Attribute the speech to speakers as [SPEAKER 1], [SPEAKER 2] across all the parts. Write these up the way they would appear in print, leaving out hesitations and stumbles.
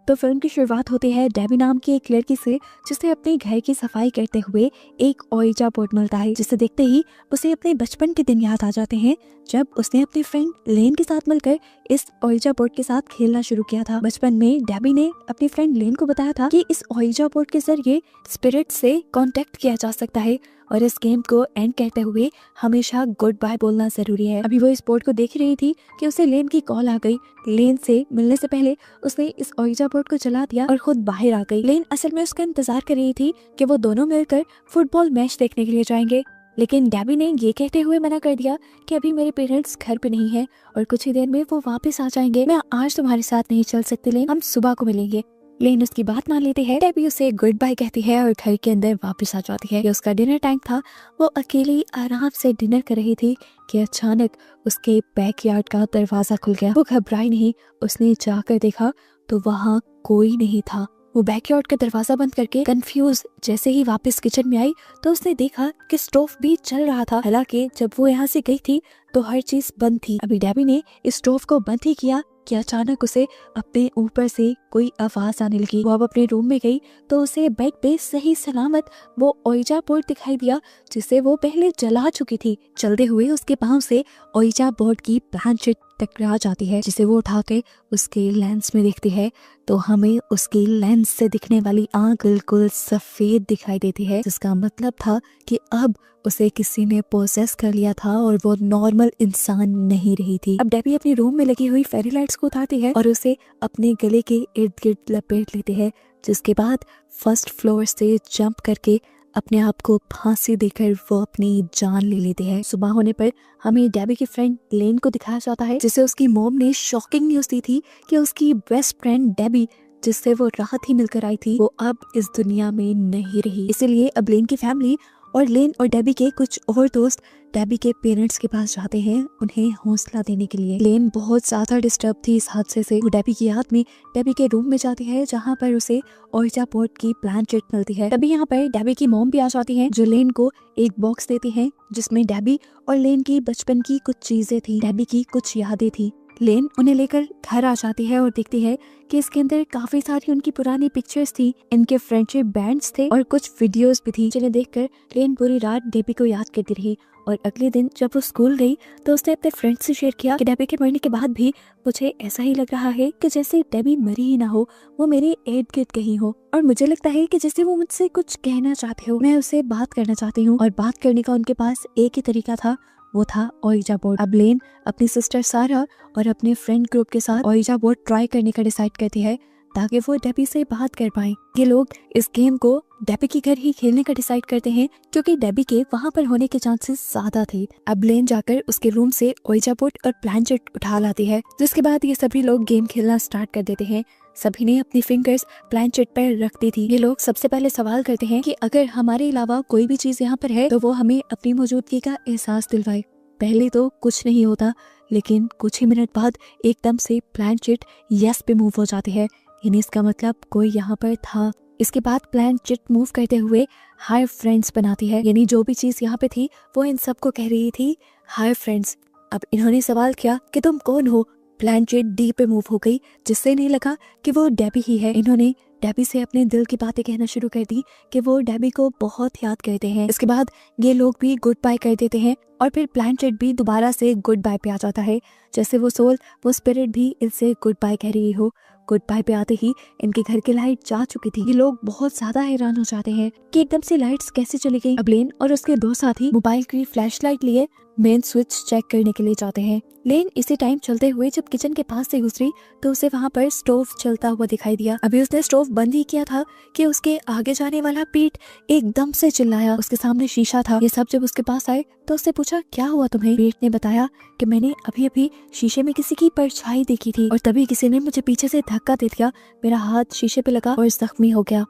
[SPEAKER 1] तो फिल्म की शुरुआत होती है डेबी नाम की एक लड़की से, जिसे अपने घर की सफाई करते हुए एक ओइजा बोर्ड मिलता है, जिसे देखते ही उसे अपने बचपन के दिन याद आ जाते हैं जब उसने अपनी फ्रेंड लेन के साथ मिलकर इस ओइजा बोर्ड के साथ खेलना शुरू किया था। बचपन में डेबी ने अपनी फ्रेंड लेन को बताया था कि इस ओइजा बोर्ड के जरिए स्पिरिट से कांटेक्ट किया जा सकता है और इस गेम को एंड करते हुए हमेशा गुड बाय बोलना जरूरी है। अभी वो इस बोर्ड को देख रही थी कि उसे लेन की कॉल आ गई। लेन से मिलने से पहले उसने इस ओइजा बोर्ड को चला दिया और खुद बाहर आ गई। लेन असल में उसका इंतजार कर रही थी कि वो दोनों मिलकर फुटबॉल मैच देखने के लिए जाएंगे, लेकिन डेबी ने ये कहते हुए मना कर दिया कि अभी मेरे पेरेंट्स घर पे नहीं है और कुछ ही देर में वो वापस आ जाएंगे। मैं आज तुम्हारे साथ नहीं चल सकती लेन, हम सुबह को मिलेंगे। लेन उसकी बात मान लेती है। डेबी उसे गुड बाय कहती है और घर के अंदर वापस आ जाती है। ये उसका डिनर टाइम था। वो अकेली आराम से डिनर कर रही थी कि अचानक उसके बैकयार्ड का दरवाजा खुल गया। वो घबराई नहीं, उसने जाकर देखा तो वहाँ कोई नहीं था। वो बैकयार्ड का दरवाजा बंद करके कंफ्यूज जैसे ही वापस किचन में आई तो उसने देखा कि स्टोव भी चल रहा था। हालांकि जब वो यहाँ से गई थी तो हर चीज बंद थी। अभी डेबी ने इस स्टोव को बंद ही किया कि अचानक उसे अपने ऊपर से कोई आवाज आने लगी। वो अब अपने रूम में गई तो उसे बेड पे सही सलामत वो ओइजा बोर्ड दिखाई दिया जिसे वो पहले जला चुकी थी। चलते हुए उसके पांव से ओइजा बोर्ड की प्लानचेट टकरा जाती है, जिसे वो उठा के उसके लेंस में देखती है तो हमें उसकी लेंस से दिखने वाली आंख बिल्कुल सफेद दिखाई देती है, जिसका मतलब था कि अब उसे किसी ने पोसेस कर लिया था और वो नॉर्मल इंसान नहीं रही थी। अब डेबी अपनी रूम में लगी हुई फेरी लाइट्स को उठाती है और उसे अपने गले के इर्द गिर्द लपेट लेती है, जिसके बाद फर्स्ट फ्लोर से जंप करके अपने आप को फांसी देकर वो अपनी जान ले लेते हैं। सुबह होने पर हमें डेबी की फ्रेंड लेन को दिखाया जाता है, जिसे उसकी मॉम ने शॉकिंग न्यूज दी थी कि उसकी बेस्ट फ्रेंड डेबी, जिससे वो रात ही मिलकर आई थी, वो अब इस दुनिया में नहीं रही। इसीलिए अब लेन की फैमिली और लेन और डेबी के कुछ और दोस्त डेबी के पेरेंट्स के पास जाते हैं उन्हें हौसला देने के लिए। लेन बहुत ज्यादा डिस्टर्ब थी इस हादसे से। वो डेबी की याद में डेबी के रूम में जाती है जहाँ पर उसे ओइजा बोर्ड की प्लानचेट मिलती है। तभी यहाँ पर डेबी की मॉम भी आ जाती है, जो लेन को एक बॉक्स देती है जिसमें डेबी और लेन की बचपन की कुछ चीजें थी, डेबी की कुछ यादें थी। लेन उन्हें लेकर घर आ जाती है और देखती है कि इसके अंदर काफी सारी उनकी पुरानी पिक्चर्स थी, इनके फ्रेंडशिप बैंड्स थे और कुछ वीडियोस भी थी, जिन्हें देखकर लेन पूरी रात डेबी को याद करती रही। और अगले दिन जब वो स्कूल गई तो उसने अपने फ्रेंड से शेयर किया कि डेबी के मरने के बाद भी मुझे ऐसा ही लग रहा है कि जैसे डेबी मरी ही ना हो, वो मेरे इर्द गिर्द कहीं हो और मुझे लगता है कि जैसे वो मुझसे कुछ कहना चाहते हो। मैं उससे बात करना चाहती हूँ और बात करने का उनके पास एक ही तरीका था, वो था ओइजा बोर्ड। अब लेन अपनी सिस्टर सारा और अपने फ्रेंड ग्रुप के साथ ओइजा बोर्ड ट्राई करने का डिसाइड करती है ताकि वो डेबी से बात कर पाए। ये लोग इस गेम को डेबी के घर ही खेलने का डिसाइड करते हैं क्योंकि डेबी के वहाँ पर होने के चांसेस ज्यादा थे। अब लेन जाकर उसके रूम से ओइजा बोर्ड और प्लानचेट उठा लाती है, जिसके बाद ये सभी लोग गेम खेलना स्टार्ट कर देते हैं। सभी ने अपनी फिंगर्स प्लानचेट पर रख दी थी। ये लोग सबसे पहले सवाल करते हैं कि अगर हमारे अलावा कोई भी चीज यहाँ पर है तो वो हमें अपनी मौजूदगी का एहसास दिलवाए। पहले तो कुछ नहीं होता, लेकिन कुछ ही मिनट बाद एकदम से प्लानचेट यस पे मूव हो जाती है, यानी इसका मतलब कोई यहाँ पर था। इसके बाद प्लानचेट मूव करते हुए हाय फ्रेंड्स बनाती है, यानी जो भी चीज यहाँ पे थी वो इन सबको कह रही थी हाय फ्रेंड्स। अब इन्होंने सवाल किया कि तुम कौन हो। प्लानचेट डी पे मूव हो गई, जिससे नहीं लगा कि वो डेबी ही है। इन्होंने डेबी से अपने दिल की बातें कहना शुरू कर दी कि वो डेबी को बहुत याद करते हैं। इसके बाद ये लोग भी गुड बाय कर देते हैं और फिर प्लानचेट भी दोबारा से गुड बाय पे आ जाता है, जैसे वो सोल, वो स्पिरिट भी इनसे गुड बाय कह रही हो। गुड बाय पे आते ही इनके घर की लाइट जा चुकी थी। ये लोग बहुत ज्यादा हैरान हो जाते हैं कि एकदम से लाइट्स कैसे चली गई। अब लेन और उसके दो साथी मोबाइल की फ्लैशलाइट लिए मेन स्विच चेक करने के लिए जाते हैं। लेन इसी टाइम चलते हुए जब किचन के पास से गुजरी तो उसे वहाँ पर स्टोव चलता हुआ दिखाई दिया। अभी उसने स्टोव बंद ही किया था कि उसके आगे जाने वाला पीठ एकदम से चिल्लाया। उसके सामने शीशा था। ये सब जब उसके पास आए तो उससे पूछा क्या हुआ तुम्हें। पीठ ने बताया कि मैंने अभी अभी शीशे में किसी की परछाई देखी थी और तभी किसी ने मुझे पीछे से धक्का दे दिया, मेरा हाथ शीशे पे लगा और जख्मी हो गया।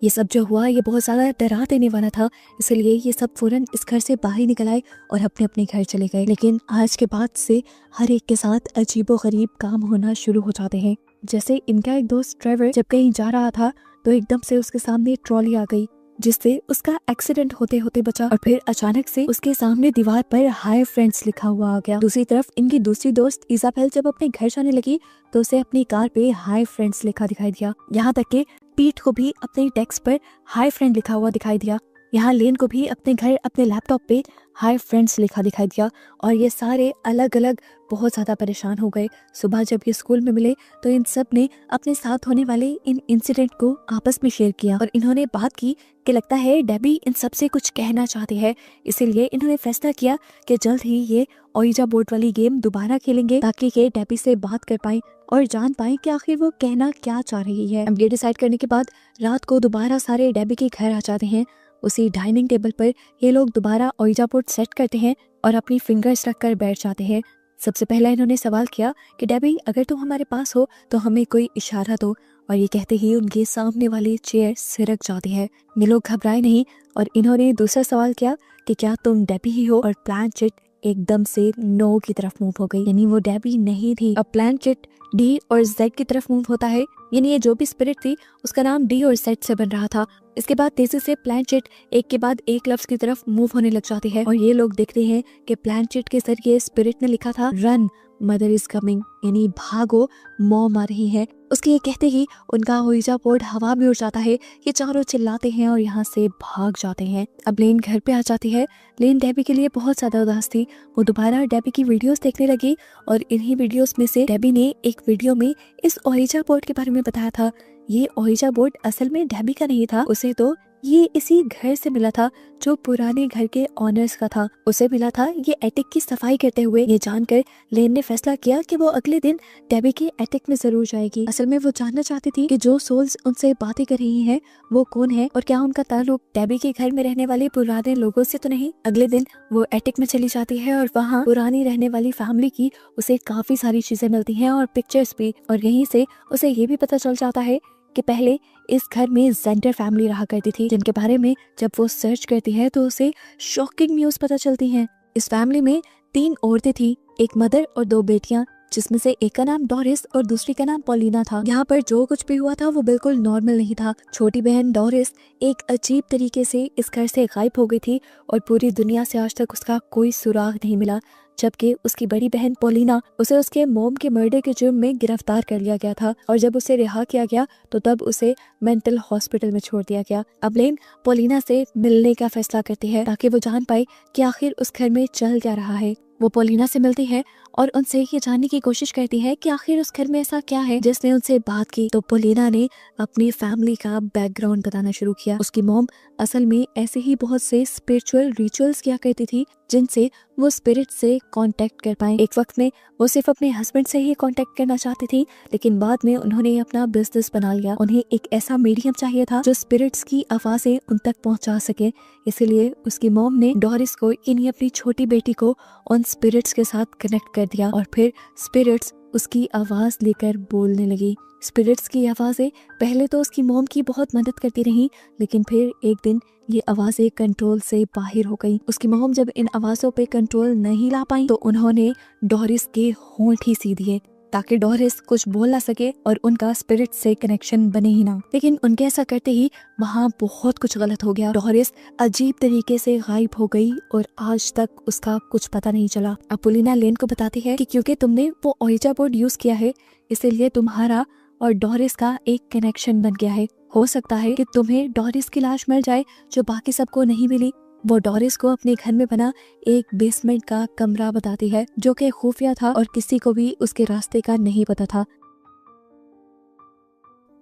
[SPEAKER 1] ये सब जो हुआ ये बहुत ज्यादा डरा देने वाला था, इसलिए ये सब फौरन इस घर से बाहर निकल आए और अपने अपने घर चले गए। लेकिन आज के बाद से हर एक के साथ अजीबोगरीब काम होना शुरू हो जाते हैं। जैसे इनका एक दोस्त ट्रेवर जब कहीं जा रहा था तो एकदम से उसके सामने ट्रॉली आ गई, जिससे उसका एक्सीडेंट होते होते बचा। और फिर अचानक से उसके सामने दीवार पर हाय फ्रेंड्स लिखा हुआ आ गया। दूसरी तरफ इनकी दूसरी दोस्त इजाबेल जब अपने घर जाने लगी तो उसे अपनी कार पे हाय फ्रेंड्स लिखा दिखाई दिया। यहाँ तक कि पीट को भी अपने डेस्क पर हाय फ्रेंड लिखा हुआ दिखाई दिया। यहाँ लेन को भी अपने घर अपने लैपटॉप पे हाय फ्रेंड्स लिखा दिखाई दिया। और ये सारे अलग अलग बहुत ज़्यादा परेशान हो गए। सुबह जब ये स्कूल में मिले तो इन सब ने अपने साथ होने वाले इन इंसिडेंट को आपस में शेयर किया और इन्होंने बात की कि लगता है डेबी इन सब से कुछ कहना चाहती है। इसीलिए इन्होंने फैसला किया कि जल्द ही ये ओइजा बोर्ड वाली गेम दोबारा खेलेंगे ताकि ये डेबी से बात कर पाए और जान पाए कि आखिर वो कहना क्या चाह रही है। अब ये डिसाइड करने के बाद रात को दोबारा सारे डेबी के घर आ जाते हैं। उसी डाइनिंग टेबल पर ये लोग दोबारा ओइजा बोर्ड सेट करते हैं और अपनी फिंगर्स रखकर बैठ जाते हैं। सबसे पहला इन्होंने सवाल किया कि डेबी अगर तुम हमारे पास हो तो हमें कोई इशारा दो। और ये कहते ही उनके सामने वाली चेयर सिरक जाती है। ये लोग घबराए नहीं और इन्होंने दूसरा सवाल किया कि क्या तुम डेबी ही हो। और प्लानचेट एकदम से नो की तरफ मूव हो गई, यानी वो डेबी नहीं थी। अब प्लानचेट डी और जेड की तरफ मूव होता है, यानी ये जो भी स्पिरिट थी उसका नाम डी और जेड से बन रहा था। इसके बाद तेजी से प्लानचेट एक के बाद एक लफ्ज की तरफ मूव होने लग जाती है और ये लोग देखते हैं कि प्लानचेट के जरिए स्पिरिट ने लिखा था रन मदर इज कमिंग, यानी भागो मॉम आ रही है। उसके ये कहते ही उनका ओइजा बोर्ड हवा में उड़ जाता है। ये चारों चिल्लाते हैं और यहाँ से भाग जाते हैं। अब लेन घर पे आ जाती है। लेन डेबी के लिए बहुत ज्यादा उदास थी। वो दोबारा डेबी की वीडियोस देखने लगी और इन्हीं वीडियोस में से डेबी ने एक वीडियो में इस ओइजा बोर्ड के बारे में बताया था। ये ओइजा बोर्ड असल में डेबी का नहीं था, उसे तो ये इसी घर से मिला था जो पुराने घर के ऑनर्स का था। उसे मिला था ये एटिक की सफाई करते हुए। ये जानकर लेन ने फैसला किया कि वो अगले दिन डेबी के एटिक में जरूर जाएगी। असल में वो जानना चाहती थी कि जो सोल्स उनसे बातें कर रही हैं वो कौन है और क्या उनका ताल्लुक डेबी के घर में रहने वाले पुराने लोगों से तो नहीं। अगले दिन वो एटिक में चली जाती है और वहाँ पुरानी रहने वाली फैमिली की उसे काफी सारी चीजें मिलती हैं और पिक्चर्स भी। और यहीं से उसे ये भी पता चल जाता है कि पहले इस घर में जेंडर फैमिली रहा करती थी, जिनके बारे में जब वो सर्च करती है तो उसे शॉकिंग न्यूज पता चलती है। इस फैमिली में 3 औरतें थी, एक मदर और 2 बेटियां, जिसमें से एक का नाम डोरिस और दूसरी का नाम पॉलिना था। यहाँ पर जो कुछ भी हुआ था वो बिल्कुल नॉर्मल नहीं था। छोटी बहन डोरिस एक अजीब तरीके से इस घर से गायब हो गई थी और पूरी दुनिया से आज तक उसका कोई सुराग नहीं मिला। जबकि उसकी बड़ी बहन पॉलिना, उसे उसके मॉम के मर्डर के जुर्म में गिरफ्तार कर लिया गया था और जब उसे रिहा किया गया तो तब उसे मेंटल हॉस्पिटल में छोड़ दिया गया। अब लेन पॉलिना से मिलने का फैसला करती है ताकि वो जान पाए कि आखिर उस घर में चल क्या रहा है। वो पॉलिना से मिलती है और उनसे ये जानने की कोशिश करती है कि आखिर उस घर में ऐसा क्या है जिसने उनसे बात की। तो पॉलिना ने अपनी फैमिली का बैकग्राउंड बताना शुरू किया। उसकी मॉम असल में ऐसे ही बहुत से स्पिरिचुअल रिचुअल्स किया करती थी जिनसे वो स्पिरिट से कांटेक्ट कर पाए। एक वक्त में वो सिर्फ अपने हस्बैंड से ही कांटेक्ट करना चाहती थी, लेकिन बाद में उन्होंने अपना बिजनेस बना लिया। उन्हें एक ऐसा मीडियम चाहिए था जो स्पिरिट्स की आवाजें उन तक पहुंचा सके। इसीलिए उसकी मॉम ने डोरिस को यानी अपनी छोटी बेटी को उन स्पिरिट्स के साथ कनेक्ट कर दिया और फिर स्पिरिट्स उसकी आवाज लेकर बोलने लगी। स्पिरिट्स की आवाजें पहले तो उसकी मॉम की बहुत मदद करती रहीं, लेकिन फिर एक दिन ये आवाजें कंट्रोल से बाहर हो गई। उसकी मॉम जब इन आवाजों पे कंट्रोल नहीं ला पाई तो उन्होंने डोरिस के होंठ ही सी दिए ताकि डोरिस कुछ बोल ना सके और उनका स्पिरिट से कनेक्शन बने ही ना। लेकिन उनके ऐसा करते ही वहाँ बहुत कुछ गलत हो गया। डोरिस अजीब तरीके से गायब हो गई और आज तक उसका कुछ पता नहीं चला। अब पॉलिना लेन को बताती है कि क्योंकि तुमने वो ओइजा बोर्ड यूज किया है इसीलिए तुम्हारा और डोरिस का एक कनेक्शन बन गया है। हो सकता है कि तुम्हें डोरिस की लाश मिल जाए जो बाकी सबको नहीं मिली। वो डोरिस को अपने घर में बना एक बेसमेंट का कमरा बताती है जो कि खुफिया था और किसी को भी उसके रास्ते का नहीं पता था।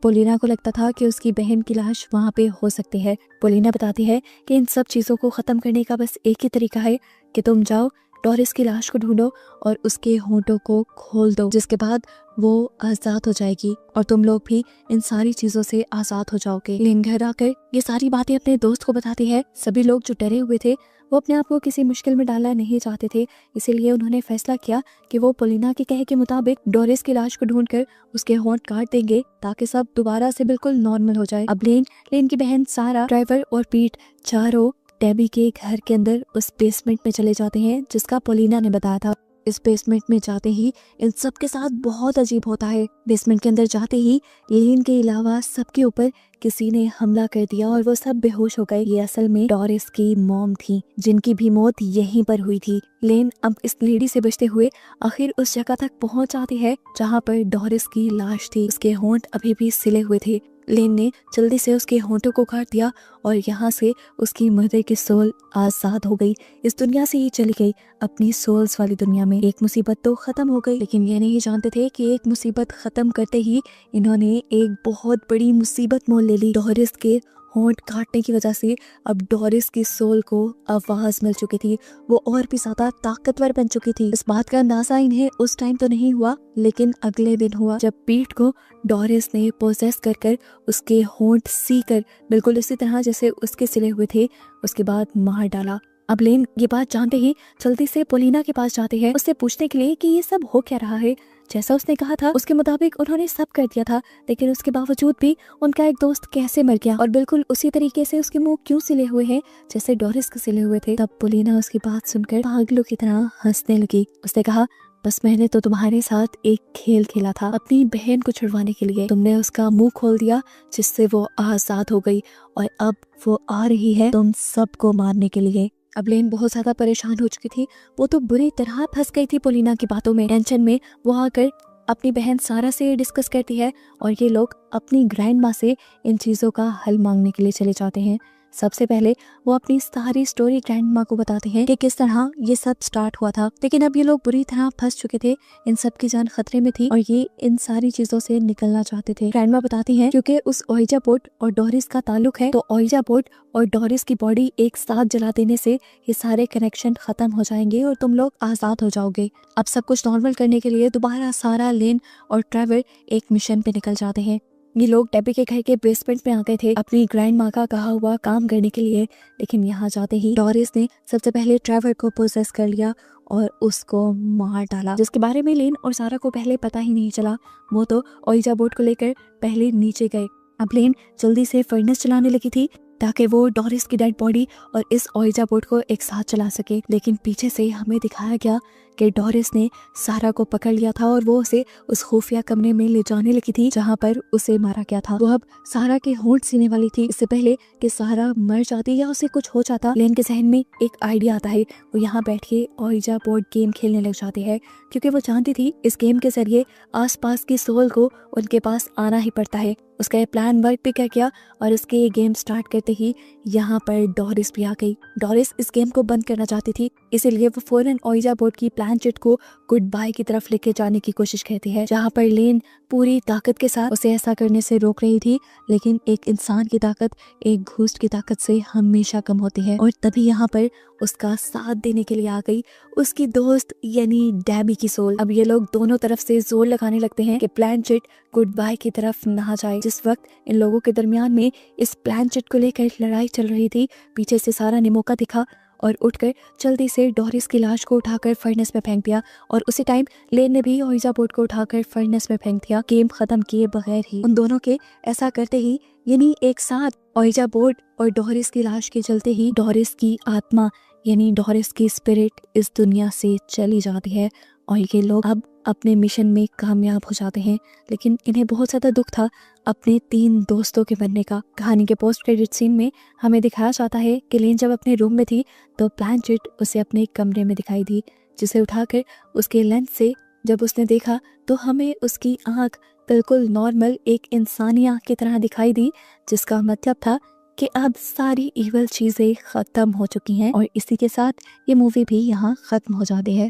[SPEAKER 1] पॉलिना को लगता था कि उसकी बहन की लाश वहाँ पे हो सकती है। पॉलिना बताती है कि इन सब चीजों को खत्म करने का बस एक ही तरीका है कि तुम जाओ डोरिस की लाश को ढूंढो और उसके होंठों को खोल दो, जिसके बाद वो आजाद हो जाएगी और तुम लोग भी इन सारी चीजों से आजाद हो जाओगे। लेन घर आकर ये सारी बातें अपने दोस्त को बताती है। सभी लोग जो डरे हुए थे वो अपने आप को किसी मुश्किल में डालना नहीं चाहते थे, इसीलिए उन्होंने फैसला किया कि वो पॉलिना के कहे के मुताबिक डोरिस की लाश को ढूंढकर उसके होंठ काट देंगे ताकि सब दोबारा से बिल्कुल नॉर्मल हो जाए। अब लेन की बहन सारा, ड्राइवर और पीट चारों डेबी के घर के अंदर उस बेसमेंट में चले जाते हैं जिसका पॉलिना ने बताया था। इस बेसमेंट में जाते ही इन सब के साथ बहुत अजीब होता है। बेसमेंट के अंदर जाते ही लेन के अलावा सबके ऊपर किसी ने हमला कर दिया और वो सब बेहोश हो गए। ये असल में डोरिस की मॉम थी, जिनकी भी मौत यहीं पर हुई थी। लेन अब इस लेडी से बचते हुए आखिर उस जगह तक पहुंच जाती है जहां पर डोरिस की लाश थी। उसके होंठ अभी भी सिले हुए थे। लेन ने जल्दी से उसके होंठों को काट दिया और यहाँ से उसकी मदर की सोल आजाद हो गई। इस दुनिया से ही चली गई अपनी सोल्स वाली दुनिया में। एक मुसीबत तो खत्म हो गई, लेकिन ये नहीं जानते थे कि एक मुसीबत खत्म करते ही इन्होंने एक बहुत बड़ी मुसीबत मोल ले ली। डोरिस के होंठ काटने की वजह से अब डोरिस की सोल को आवाज मिल चुकी थी। वो और भी ज्यादा ताकतवर बन चुकी थी। इस बात का अंदाजा इन्हें उस टाइम तो नहीं हुआ, लेकिन अगले दिन हुआ जब पीट को डोरिस ने पोजेस कर उसके होंठ सी कर बिल्कुल इसी तरह जैसे उसके सिले हुए थे उसके बाद मार डाला। अब लेन ये बात जानते ही जल्दी से पोलिना के पास जाते हैं उससे पूछने के लिए कि ये सब हो क्या रहा है। जैसा उसने कहा था उसके मुताबिक उन्होंने सब कर दिया था, लेकिन उसके बावजूद भी उनका एक दोस्त कैसे मर गया और बिल्कुल उसी तरीके से उसके मुंह क्यों सिले हुए हैं जैसे डोरिस के सिले हुए थे। तब पोलिना उसकी बात सुनकर पागलों की तरह हंसने लगी। उसने कहा, बस मैंने तो तुम्हारे साथ एक खेल खेला था अपनी बहन को छुड़वाने के लिए। तुमने उसका मुंह खोल दिया जिससे वो आजाद हो गई और अब वो आ रही है तुम सबको मारने के लिए। अब लेन बहुत ज्यादा परेशान हो चुकी थी। वो तो बुरी तरह फंस गई थी पोलिना की बातों में। टेंशन में वो आकर अपनी बहन सारा से डिस्कस करती है और ये लोग अपनी ग्रैंड माँ से इन चीज़ों का हल मांगने के लिए चले जाते हैं। सबसे पहले वो अपनी सारी स्टोरी ग्रैंड माँ को बताते हैं कि किस तरह ये सब स्टार्ट हुआ था, लेकिन अब ये लोग बुरी तरह फंस चुके थे। इन सब की जान खतरे में थी और ये इन सारी चीजों से निकलना चाहते थे। ग्रैंड माँ बताती हैं क्योंकि उस ओइजा बोर्ड और डोरिस का ताल्लुक है, तो ओइजा बोर्ड और डोरिस की बॉडी एक साथ जला देने से ये सारे कनेक्शन खत्म हो जाएंगे और तुम लोग आजाद हो जाओगे। अब सब कुछ नॉर्मल करने के लिए दोबारा सारा, लेन और ट्रेवर एक मिशन पे निकल जाते हैं। ये लोग डेबी के घर के बेसमेंट में आ गए थे अपनी ग्रैंड माँ का कहा हुआ काम करने के लिए, लेकिन यहाँ जाते ही डोरिस ने सबसे पहले ट्रेवर को पोसेस कर लिया और उसको मार डाला, जिसके बारे में लेन और सारा को पहले पता ही नहीं चला। वो तो ओइजा बोर्ड को लेकर पहले नीचे गए। अब लेन जल्दी से फर्नेस चलाने लगी थी ताकि वो डोरिस की डेड बॉडी और इस ओइजा बोर्ड को एक साथ चला सके, लेकिन पीछे से हमें दिखाया गया कि डोरिस ने सारा को पकड़ लिया था और वो उसे उस खुफिया कमरे में ले जाने लगी थी जहाँ पर उसे मारा गया था। वो अब सारा के होंठ सीने वाली थी। इससे पहले कि सारा मर जाती या उसे कुछ हो जाता, लेन के जहन में एक आइडिया आता है। वो यहाँ बैठ के ओइजा बोर्ड गेम खेलने लग जाती है क्योंकि वो जानती थी इस गेम के जरिए आसपास की सोल को उनके पास आना ही पड़ता है। उसका ये प्लान वर्क भी कर गया और उसके ये गेम स्टार्ट करते ही यहाँ पर डोरिस भी आ गई। डोरिस इस गेम को बंद करना चाहती थी, इसीलिए वो फौरन ओइजा बोर्ड की प्लान चिट को गुड बाय की तरफ लेके जाने की कोशिश करती है, जहाँ पर लेन पूरी ताकत के साथ उसे ऐसा करने से रोक रही थी। लेकिन एक इंसान की ताकत एक घूस्ट की ताकत से हमेशा कम होती है और तभी यहाँ पर उसका साथ देने के लिए आ गई उसकी दोस्त यानी डेबी की सोल। अब ये लोग दोनों तरफ से जोर लगाने लगते हैं कि प्लान चिट गुड बाय की तरफ ना जाए। जिस वक्त इन लोगों के दरमियान में इस प्लान चिट को लेकर लड़ाई चल रही थी, पीछे से सारा ने मौका दिखा और उठकर जल्दी से डोरिस की लाश को उठाकर फर्नेस में फेंक दिया और उसी टाइम लेन ने भी ओइजा बोर्ड को उठाकर फर्नेस में फेंक दिया, गेम खत्म किए बगैर ही। उन दोनों के ऐसा करते ही यानी एक साथ ओइजा बोर्ड और डोरिस की लाश के चलते ही डोरिस की आत्मा यानी डोरिस की स्पिरिट इस दुनिया से चली जाती है और ये लोग अब अपने मिशन में कामयाब हो जाते हैं। लेकिन इन्हें बहुत ज़्यादा दुख था अपने 3 दोस्तों के बनने का। कहानी के पोस्ट क्रेडिट सीन में हमें दिखाया जाता है कि लेन जब अपने रूम में थी तो प्लान चिट उसे अपने कमरे में दिखाई दी, जिसे उठाकर उसके लेंस से जब उसने देखा तो हमें उसकी आँख बिल्कुल नॉर्मल एक इंसानी आँख की तरह दिखाई दी, जिसका मतलब था कि अब सारी इवल चीज़ें ख़त्म हो चुकी हैं और इसी के साथ ये मूवी भी यहाँ ख़त्म हो जाती है।